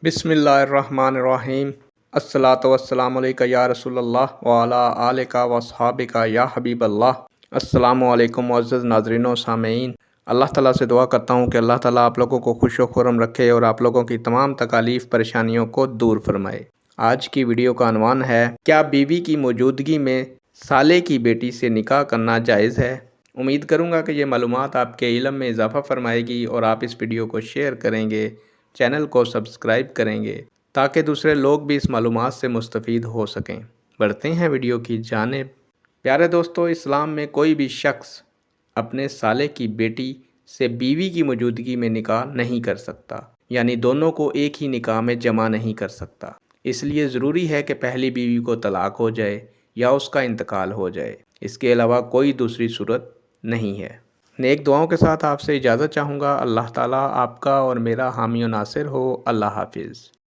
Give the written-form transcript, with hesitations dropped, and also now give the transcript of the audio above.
बिस्मिल्लाहिर्रहमानिर्रहीम। अस्सलातु वस्सलामु अलैका या रसूल अल्लाह व अला आलिका व अस्हाबिका या हबीब अल्लाह। अस्सलामु अलैकुम मुअज़्ज़ज़ नाज़रीन व सामीईन। अल्लाह ताला से दुआ करता हूँ कि अल्लाह ताला आप लोगों को खुश व खुर्रम रखे और आप लोगों की तमाम तकालीफ परेशानियों को दूर फरमाए। आज की वीडियो का अनवान है, क्या बीवी की मौजूदगी में साले की बेटी से निकाह करना जायज़ है। उम्मीद करूँगा कि ये मालूमात आपके इल्म में इजाफ़ा फरमाएगी और आप इस वीडियो को शेयर करेंगे, चैनल को सब्सक्राइब करेंगे ताकि दूसरे लोग भी इस मालूमात से मुस्तफ़ीद हो सकें। बढ़ते हैं वीडियो की जानिब। प्यारे दोस्तों, इस्लाम में कोई भी शख्स अपने साले की बेटी से बीवी की मौजूदगी में निकाह नहीं कर सकता, यानी दोनों को एक ही निकाह में जमा नहीं कर सकता। इसलिए ज़रूरी है कि पहली बीवी को तलाक हो जाए या उसका इंतकाल हो जाए। इसके अलावा कोई दूसरी सूरत नहीं है। नेक दुआओं के साथ आपसे इजाज़त चाहूँगा। अल्लाह ताला आपका और मेरा हामी और नासिर हो। अल्लाह हाफिज़।